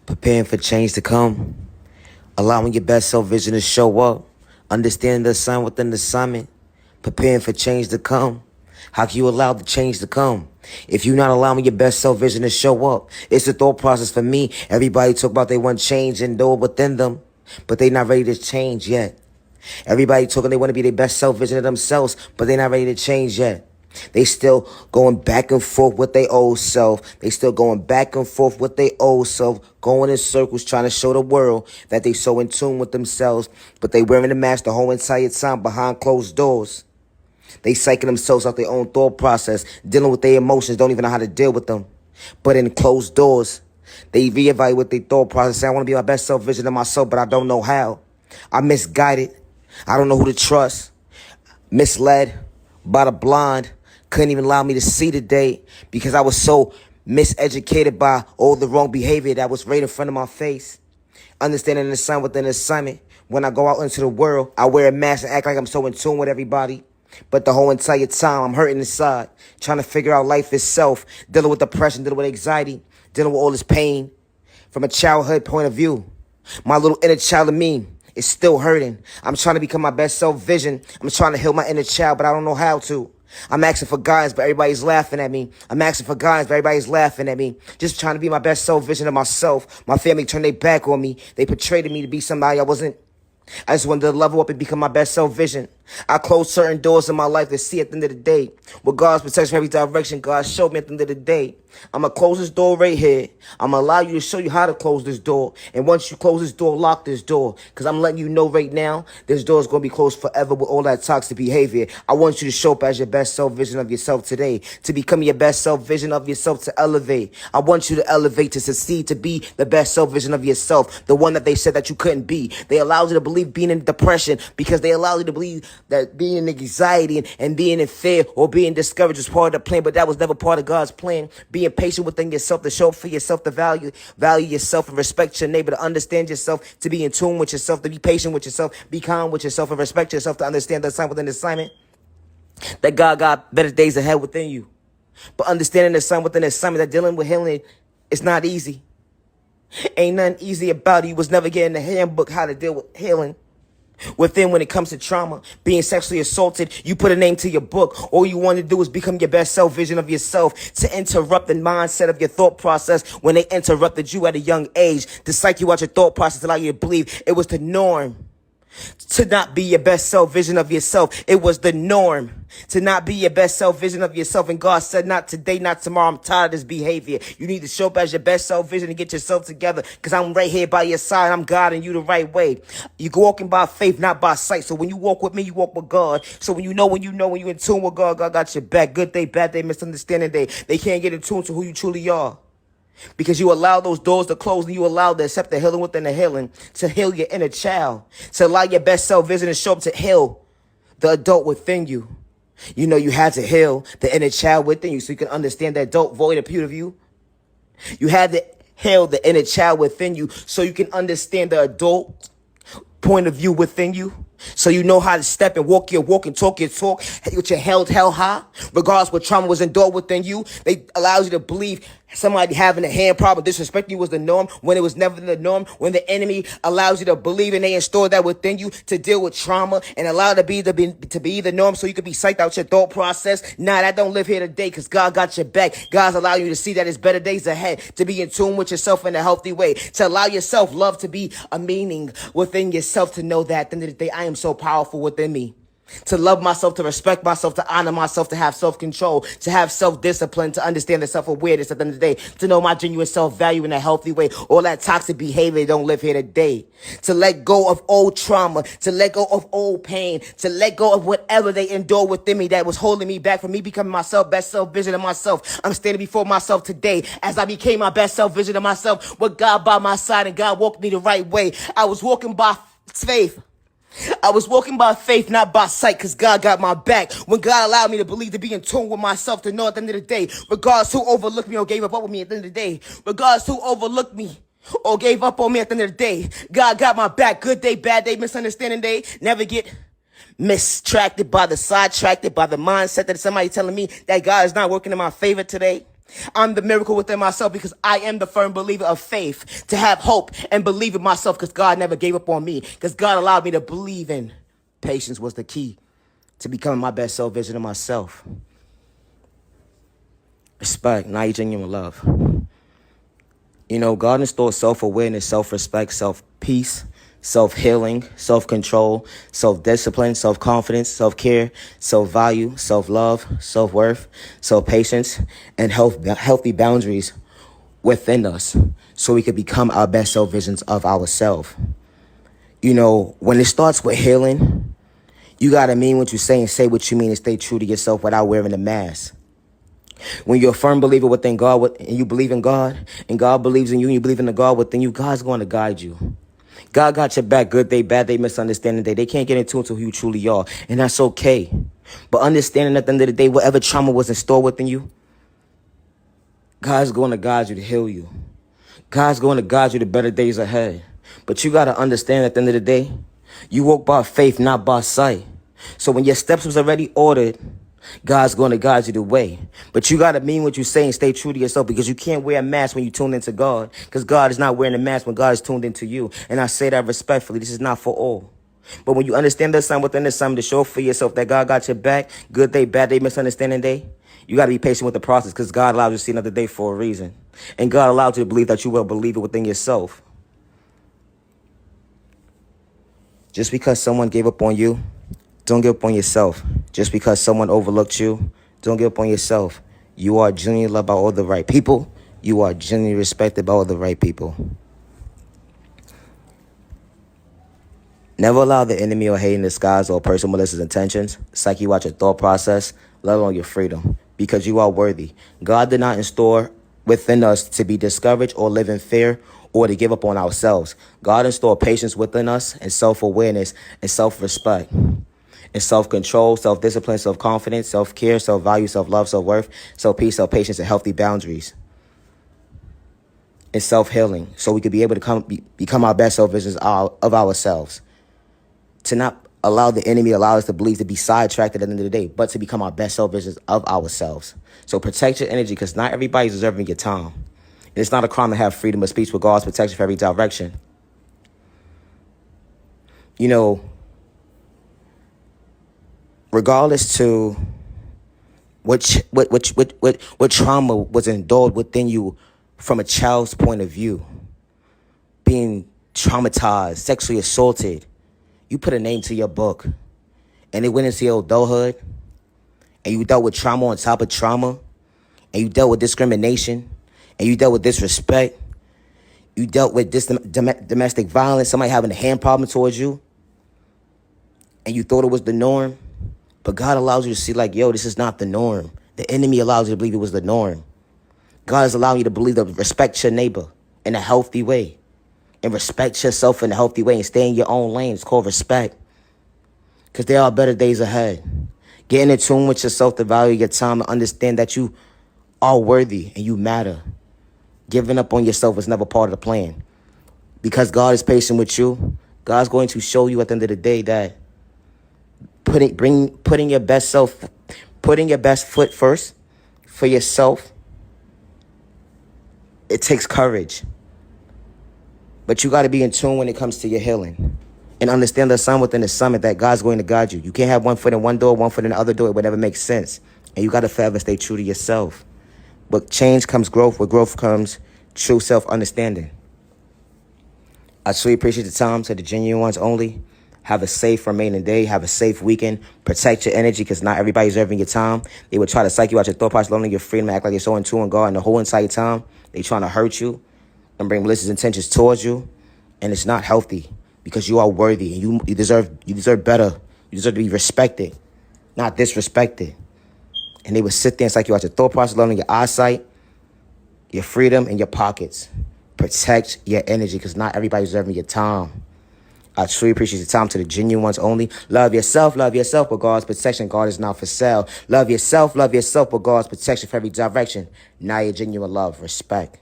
Preparing for change to come, allowing your best self vision to show up, understanding the sign within the assignment, preparing for change to come. How can you allow the change to come if you're not allowing your best self vision to show up? It's a thought process for me. Everybody talk about they want change and know within them, but they not ready to change yet. Everybody talking they want to be their best self vision of themselves, but they not ready to change yet. They still going back and forth with their old self. They still going back and forth with their old self, going in circles trying to show the world that they so in tune with themselves, but they wearing the mask the whole entire time behind closed doors. They psyching themselves out their own thought process, dealing with their emotions, don't even know how to deal with them. But in closed doors, they reevaluate their thought process, say, I want to be my best self vision of myself, but I don't know how. I'm misguided. I don't know who to trust. Misled by the blind. Couldn't even allow me to see the day because I was so miseducated by all the wrong behavior that was right in front of my face. Understanding the sign within the assignment. When I go out into the world, I wear a mask and act like I'm so in tune with everybody. But the whole entire time, I'm hurting inside, trying to figure out life itself, dealing with depression, dealing with anxiety, dealing with all this pain from a childhood point of view. My little inner child of me is still hurting. I'm trying to become my best self vision. I'm trying to heal my inner child, but I don't know how to. I'm asking for guidance, but everybody's laughing at me. I'm asking for guidance, but everybody's laughing at me. Just trying to be my best self vision of myself. My family turned their back on me. They portrayed me to be somebody I wasn't. I just wanted to level up and become my best self vision. I closed certain doors in my life to see at the end of the day. With God's protection from every direction, God showed me at the end of the day. I'm going to close this door right here. I'm going to allow you to show you how to close this door. And once you close this door, lock this door. Because I'm letting you know right now, this door is going to be closed forever with all that toxic behavior. I want you to show up as your best self vision of yourself today. To become your best self vision of yourself, to elevate. I want you to elevate, to succeed, to be the best self vision of yourself. The one that they said that you couldn't be. They allowed you to believe being in depression because they allowed you to believe that being in anxiety and being in fear or being discouraged was part of the plan, but that was never part of God's plan. Being patient within yourself, to show up for yourself, to value yourself and respect your neighbor, to understand yourself, to be in tune with yourself, to be patient with yourself, be kind with yourself, and respect yourself, to understand the sign within the assignment that God got better days ahead within you. But understanding the sign within the assignment that dealing with healing is not easy. Ain't nothing easy about it. You was never getting the handbook how to deal with healing. Within, when it comes to trauma, being sexually assaulted, you put a name to your book. All you want to do is become your best self vision of yourself, to interrupt the mindset of your thought process when they interrupted you at a young age, to psych you out your thought process, allow you to believe it was the norm to not be your best self vision of yourself. It was the norm to not be your best self vision of yourself. And God said, not today, not tomorrow. I'm tired of this behavior. You need to show up as your best self vision and get yourself together, because I'm right here by your side. I'm guiding you the right way. You're walking by faith, not by sight. So when you walk with me, you walk with God. So when you're in tune with God, God got your back. Good day, bad day, misunderstanding day. They can't get in tune to who you truly are. Because you allow those doors to close, and you allow to accept the healing within the healing, to heal your inner child, to allow your best self vision to show up, to heal the adult within you. You know you had to heal the inner child within you so you can understand the adult void of you. You had to heal the inner child within you so you can understand the adult point of view within you. So you know how to step and walk your walk and talk your talk with your head held high, regardless what trauma was endured within you. They allows you to believe somebody having a hand problem, disrespecting you was the norm when it was never the norm. When the enemy allows you to believe and they install that within you to deal with trauma and allow it to be the norm so you could be psyched out your thought process. Nah, that don't live here today, because God got your back. God's allowing you to see that it's better days ahead, to be in tune with yourself in a healthy way, to allow yourself love to be a meaning within yourself, to know that at the end of the day, I am so powerful within me. To love myself, to respect myself, to honor myself, to have self-control, to have self-discipline, to understand the self-awareness at the end of the day, to know my genuine self-value in a healthy way. All that toxic behavior don't live here today. To let go of old trauma, to let go of old pain, to let go of whatever they endured within me that was holding me back from me becoming myself, best self-vision of myself. I'm standing before myself today as I became my best self-vision of myself with God by my side, and God walked me the right way. I was walking by faith. I was walking by faith, not by sight, because God got my back. When God allowed me to believe, to be in tune with myself, to know at the end of the day, regardless who overlooked me or gave up on me at the end of the day, regardless who overlooked me or gave up on me at the end of the day, God got my back. Good day, bad day, misunderstanding day. Never get sidetracked by the mindset that somebody telling me that God is not working in my favor today. I'm the miracle within myself because I am the firm believer of faith, to have hope and believe in myself because God never gave up on me, because God allowed me to believe in. Patience was the key to becoming my best self vision of myself. Respect, not genuine love. You know, God installed self-awareness, self-respect, self-peace, self-healing, self-control, self-discipline, self-confidence, self-care, self-value, self-love, self-worth, self-patience, and healthy boundaries within us so we could become our best self visions of ourselves. You know, when it starts with healing, you got to mean what you say and say what you mean and stay true to yourself without wearing a mask. When you're a firm believer within God and you believe in God and God believes in you and you believe in the God within you, God's going to guide you. God got your back, good day, bad day, misunderstanding day. They can't get into who you truly are, and that's okay. But understanding at the end of the day, whatever trauma was in store within you, God's going to guide you to heal you. God's going to guide you to better days ahead. But you got to understand at the end of the day, you walk by faith, not by sight. So when your steps was already ordered, God's going to guide you the way. But you got to mean what you say and stay true to yourself, because you can't wear a mask when you tune into God, because God is not wearing a mask when God is tuned into you. And I say that respectfully. This is not for all. But when you understand the sign within the sign to show for yourself that God got your back, good day, bad day, misunderstanding day, you got to be patient with the process, because God allowed you to see another day for a reason. And God allowed you to believe that you will believe it within yourself. Just because someone gave up on you, don't give up on yourself. Just because someone overlooked you, don't give up on yourself. You are genuinely loved by all the right people. You are genuinely respected by all the right people. Never allow the enemy or hate in disguise or person malicious intentions psych you out your thought process, let alone your freedom, because you are worthy. God did not install within us to be discouraged or live in fear or to give up on ourselves. God installed patience within us and self-awareness and self-respect and self-control, self-discipline, self-confidence, self-care, self-value, self-love, self-worth, self-peace, self-patience, and healthy boundaries and self-healing, so we could be able to become our best self-visions of ourselves. To not allow the enemy allow us to believe to be sidetracked at the end of the day, but to become our best self-visions of ourselves. So protect your energy, because not everybody's deserving your time. And it's not a crime to have freedom of speech with God's protection for every direction. You know, regardless to what trauma was endured within you from a child's point of view, being traumatized, sexually assaulted, you put a name to your book, and it went into your adulthood, and you dealt with trauma on top of trauma, and you dealt with discrimination, and you dealt with disrespect, you dealt with domestic violence, somebody having a hand problem towards you, and you thought it was the norm. But God allows you to see like, yo, this is not the norm. The enemy allows you to believe it was the norm. God is allowing you to believe that respect your neighbor in a healthy way, and respect yourself in a healthy way, and stay in your own lane. It's called respect, because there are better days ahead. Getting in tune with yourself to value your time and understand that you are worthy and you matter. Giving up on yourself was never part of the plan, because God is patient with you. God's going to show you at the end of the day that putting your best foot first for yourself, it takes courage. But you got to be in tune when it comes to your healing, and understand the sign within the summit that God's going to guide you. You can't have one foot in one door, one foot in the other door. It would never make sense. And you got to forever stay true to yourself. With change comes growth. With growth comes true self-understanding. I truly appreciate the time. To the genuine ones only. Have a safe remaining day. Have a safe weekend. Protect your energy, because not everybody's deserving your time. They will try to psych you out your thought process, lonely your freedom, and act like you're so in tune with God. And the whole entire time, they trying to hurt you and bring malicious intentions towards you. And it's not healthy, because you are worthy and you deserve better. You deserve to be respected, not disrespected. And they would sit there and psych you out your thought process, lonely your eyesight, your freedom, and your pockets. Protect your energy, because not everybody's deserving your time. I truly appreciate your time. To the genuine ones only. Love yourself with God's protection. God is not for sale. Love yourself with God's protection for every direction. Now your genuine love. Respect.